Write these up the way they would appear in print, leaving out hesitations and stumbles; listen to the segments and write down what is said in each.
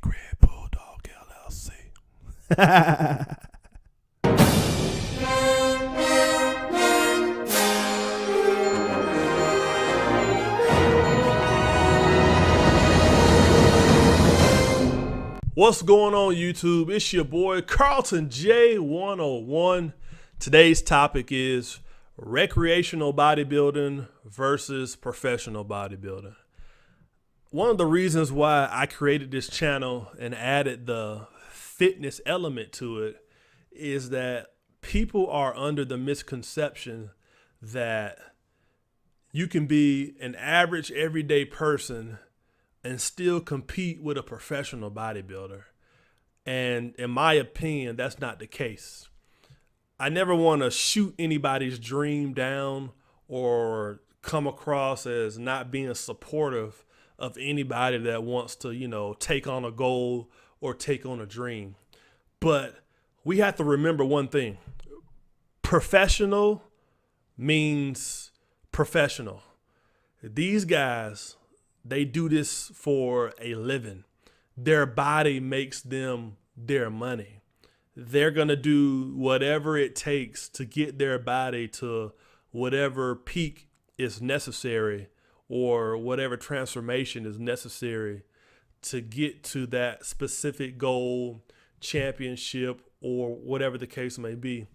like Red Bulldog LLC. What's going on, YouTube? It's your boy Carlton J101. Today's topic is recreational bodybuilding versus professional bodybuilding. One of the reasons why I created this channel and added the fitness element to it is that people are under the misconception that you can be an average everyday person and still compete with a professional bodybuilder. And in my opinion, that's not the case. I never want to shoot anybody's dream down or come across as not being supportive of anybody that wants to, take on a goal or take on a dream. But we have to remember one thing. Professional means professional. These guys, they do this for a living. Their body makes them their money. They're going to do whatever it takes to get their body to whatever peak is necessary or whatever transformation is necessary to get to that specific goal, championship, or whatever the case may be.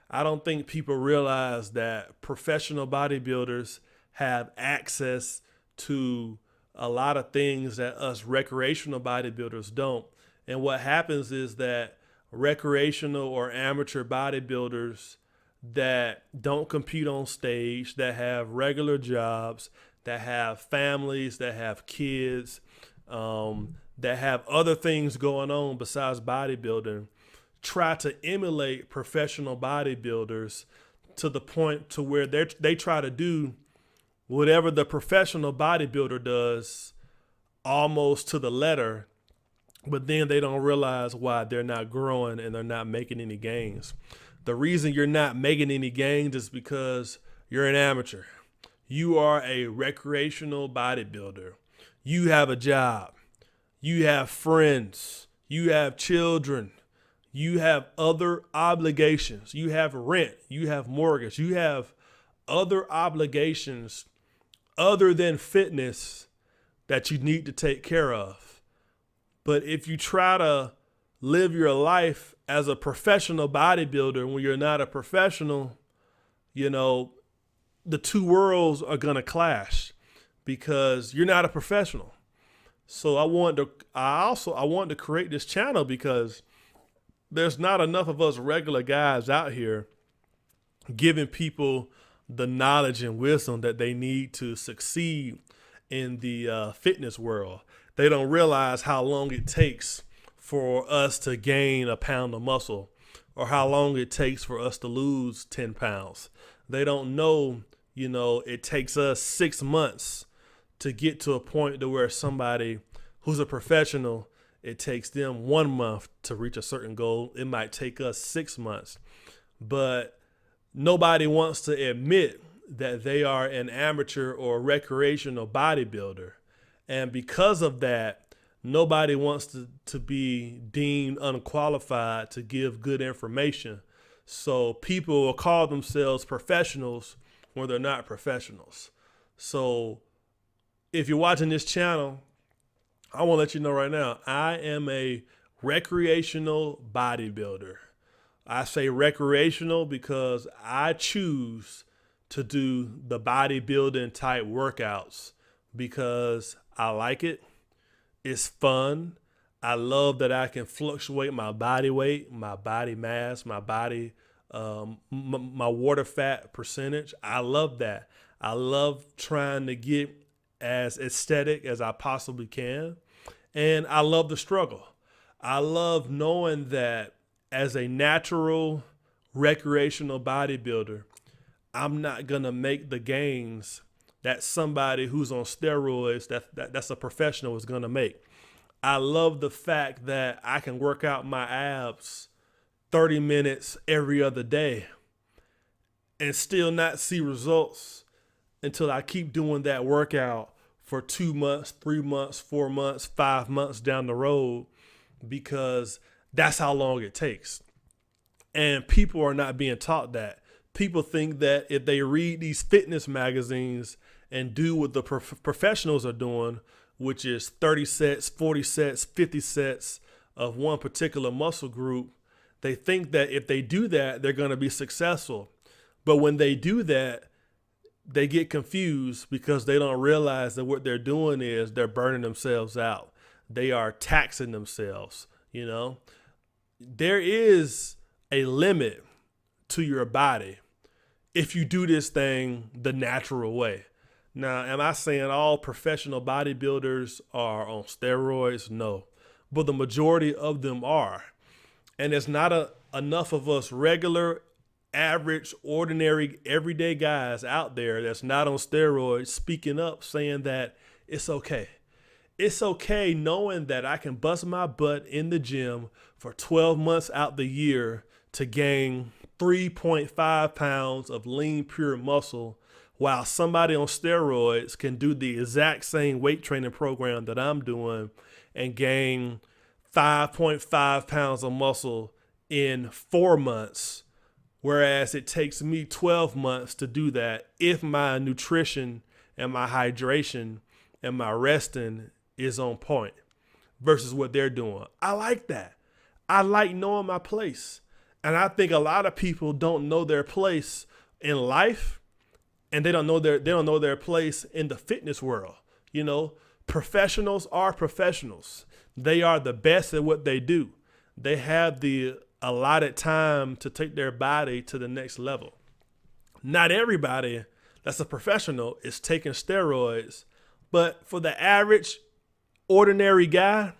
I don't think people realize that professional bodybuilders have access to a lot of things that us recreational bodybuilders don't. And what happens is that recreational or amateur bodybuilders that don't compete on stage, that have regular jobs, that have families, that have kids, that have other things going on besides bodybuilding, try to emulate professional bodybuilders to the point to where they try to do whatever the professional bodybuilder does almost to the letter, but then they don't realize why they're not growing and they're not making any gains. The reason you're not making any gains is because you're an amateur. You are a recreational bodybuilder. You have a job. You have friends. You have children. You have other obligations. You have rent. You have mortgage. You have other obligations other than fitness that you need to take care of. But if you try to live your life as a professional bodybuilder when you're not a professional, the two worlds are going to clash because you're not a professional. So I wanted to create this channel because there's not enough of us regular guys out here giving people the knowledge and wisdom that they need to succeed in the fitness world. They don't realize how long it takes for us to gain a pound of muscle or how long it takes for us to lose 10 pounds. They don't know, it takes us 6 months to get to a point to where somebody who's a professional, it takes them 1 month to reach a certain goal. It might take us 6 months, but nobody wants to admit that they are an amateur or recreational bodybuilder. And because of that, nobody wants to be deemed unqualified to give good information. So people will call themselves professionals when they're not professionals. So if you're watching this channel, I want to let you know right now, I am a recreational bodybuilder. I say recreational because I choose to do the bodybuilding type workouts because I like it. It's fun. I love that I can fluctuate my body weight, my body mass, my body, my water fat percentage. I love that. I love trying to get as aesthetic as I possibly can. And I love the struggle. I love knowing that as a natural recreational bodybuilder, I'm not going to make the gains that somebody who's on steroids, that's a professional, is going to make. I love the fact that I can work out my abs 30 minutes every other day and still not see results until I keep doing that workout for 2 months, 3 months, 4 months, 5 months down the road, because that's how long it takes. And people are not being taught that. People think that if they read these fitness magazines and do what the professionals are doing, which is 30 sets, 40 sets, 50 sets of one particular muscle group, they think that if they do that, they're going to be successful. But when they do that, they get confused because they don't realize that what they're doing is they're burning themselves out. They are taxing themselves, you know. There is a limit to your body if you do this thing the natural way. Now, am I saying all professional bodybuilders are on steroids? No, but the majority of them are. And there's not enough of us regular, average, ordinary, everyday guys out there that's not on steroids speaking up saying that it's okay. It's okay knowing that I can bust my butt in the gym for 12 months out the year to gain 3.5 pounds of lean, pure muscle, while somebody on steroids can do the exact same weight training program that I'm doing and gain 5.5 pounds of muscle in 4 months, whereas it takes me 12 months to do that if my nutrition and my hydration and my resting is on point versus what they're doing. I like that. I like knowing my place. And I think a lot of people don't know their place in life, and they don't know their place in the fitness world. You know, professionals are professionals. They are the best at what they do. They have the allotted time to take their body to the next level. Not everybody that's a professional is taking steroids, but for the average, ordinary guy,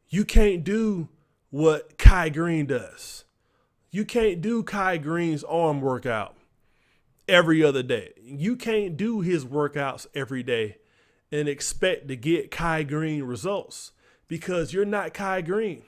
you can't do what Kai Green does. You can't do Kai Green's arm workout every other day. You can't do his workouts every day and expect to get Kai Green results because you're not Kai Green.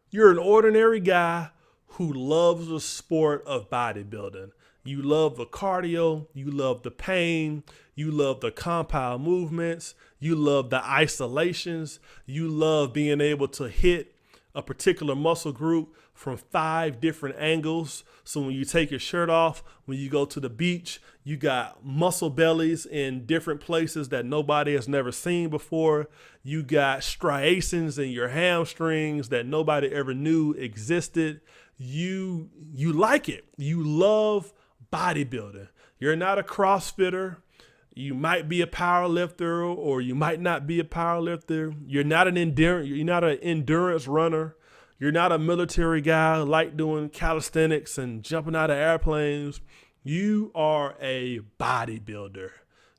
You're an ordinary guy who loves the sport of bodybuilding. You love the cardio, you love the pain, you love the compound movements, you love the isolations, you love being able to hit a particular muscle group from 5 different angles. So when you take your shirt off, when you go to the beach, you got muscle bellies in different places that nobody has never seen before. You got striations in your hamstrings that nobody ever knew existed. You like it. You love bodybuilding. You're not a CrossFitter. You might be a power lifter or you might not be a power lifter. You're not an endurance runner. You're not a military guy like doing calisthenics and jumping out of airplanes. You are a bodybuilder.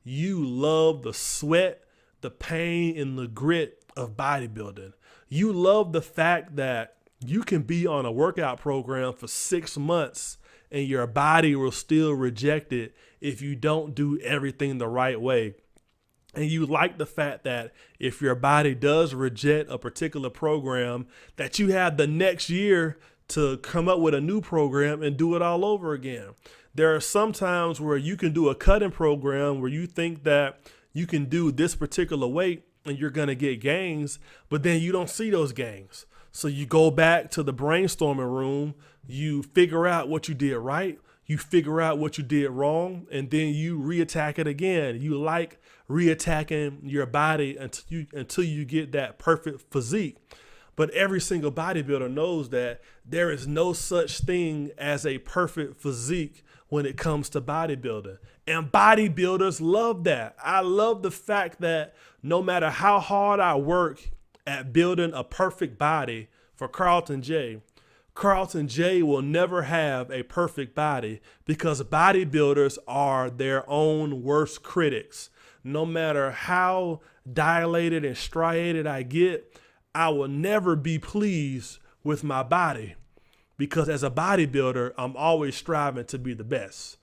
You love the sweat, the pain, and the grit of bodybuilding. You love the fact that you can be on a workout program for 6 months and your body will still reject it if you don't do everything the right way. And you like the fact that if your body does reject a particular program, that you have the next year to come up with a new program and do it all over again. There are some times where you can do a cutting program where you think that you can do this particular weight and you're going to get gains, but then you don't see those gains. So you go back to the brainstorming room, you figure out what you did right, you figure out what you did wrong, and then you reattack it again. You like reattacking your body until you get that perfect physique. But every single bodybuilder knows that there is no such thing as a perfect physique when it comes to bodybuilding. And bodybuilders love that. I love the fact that no matter how hard I work at building a perfect body for Carlton J will never have a perfect body because bodybuilders are their own worst critics. No matter how dilated and striated I get, I will never be pleased with my body because as a bodybuilder, I'm always striving to be the best.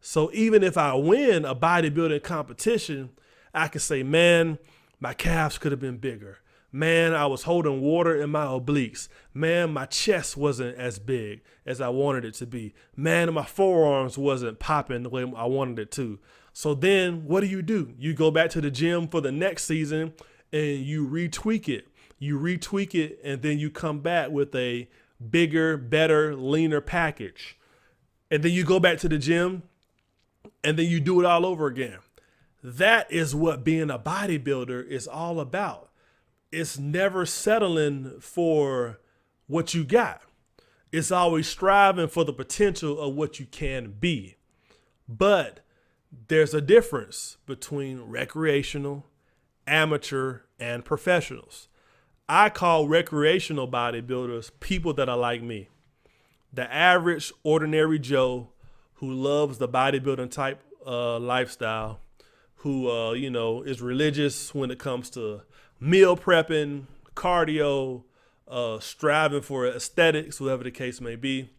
So even if I win a bodybuilding competition, I can say, man, my calves could have been bigger. Man, I was holding water in my obliques. Man, my chest wasn't as big as I wanted it to be. Man, my forearms wasn't popping the way I wanted it to. So then what do? You go back to the gym for the next season and you retweak it. You retweak it and then you come back with a bigger, better, leaner package. And then you go back to the gym and then you do it all over again. That is what being a bodybuilder is all about. It's never settling for what you got. It's always striving for the potential of what you can be. But there's a difference between recreational, amateur, and professionals. I call recreational bodybuilders people that are like me. The average, ordinary Joe who loves the bodybuilding type lifestyle, who is religious when it comes to meal prepping, cardio, striving for aesthetics, whatever the case may be.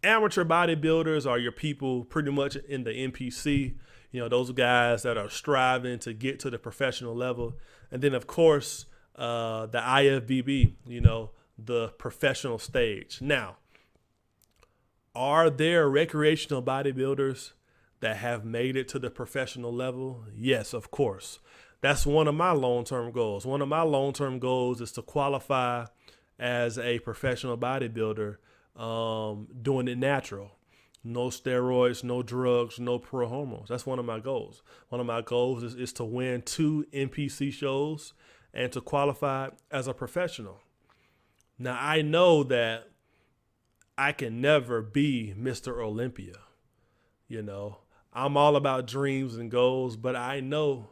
Amateur bodybuilders are your people pretty much in the NPC, those guys that are striving to get to the professional level. And then, of course, the IFBB, the professional stage. Now, are there recreational bodybuilders that have made it to the professional level? Yes, of course. That's one of my long-term goals. One of my long-term goals is to qualify as a professional bodybuilder, doing it natural. No steroids, no drugs, no pro hormones. That's one of my goals. One of my goals is to win 2 NPC shows and to qualify as a professional. Now, I know that I can never be Mr. Olympia. I'm all about dreams and goals, but I know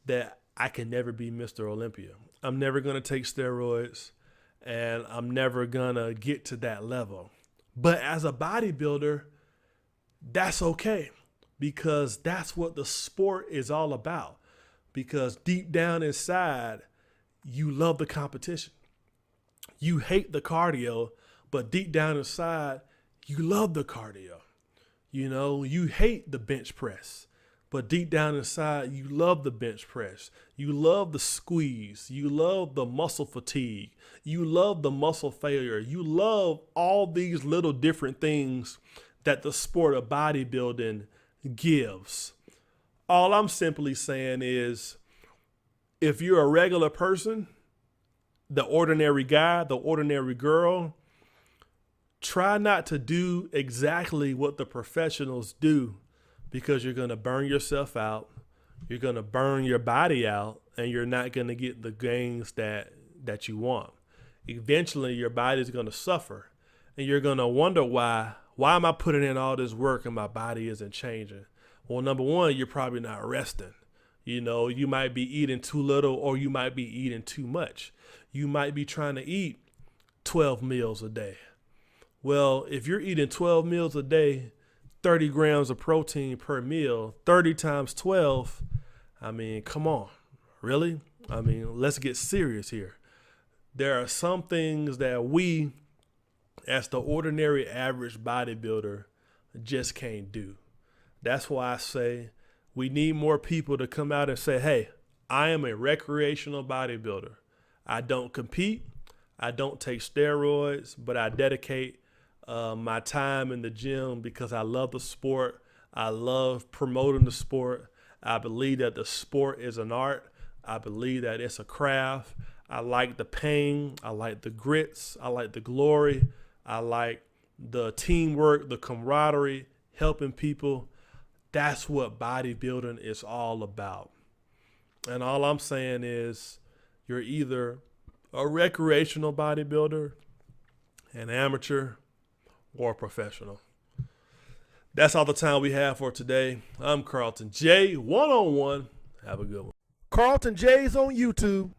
that I can never be Mr. Olympia. I'm never going to take steroids, and I'm never going to get to that level. But as a bodybuilder, that's okay, because that's what the sport is all about. Because deep down inside, you love the competition. You hate the cardio, but deep down inside, you love the cardio. You hate the bench press, but deep down inside, you love the bench press. You love the squeeze. You love the muscle fatigue. You love the muscle failure. You love all these little different things that the sport of bodybuilding gives. All I'm simply saying is, if you're a regular person, the ordinary guy, the ordinary girl, try not to do exactly what the professionals do, because you're going to burn yourself out. You're going to burn your body out, and you're not going to get the gains that you want. Eventually, your body's going to suffer, and you're going to wonder why am I putting in all this work and my body isn't changing? Well, number one, you're probably not resting. You might be eating too little, or you might be eating too much. You might be trying to eat 12 meals a day. Well, if you're eating 12 meals a day, 30 grams of protein per meal, 30 times 12, come on, really? Let's get serious here. There are some things that we, as the ordinary average bodybuilder, just can't do. That's why I say we need more people to come out and say, hey, I am a recreational bodybuilder. I don't compete. I don't take steroids, but I dedicate my time in the gym because I love the sport. I love promoting the sport. I believe that the sport is an art. I believe that it's a craft. I like the pain. I like the grits. I like the glory. I like the teamwork, the camaraderie, helping people. That's what bodybuilding is all about. And all I'm saying is, you're either a recreational bodybuilder, an amateur, or a professional. That's all the time we have for today. I'm Carlton J, 1-on-1. Have a good one. Carlton J's on YouTube.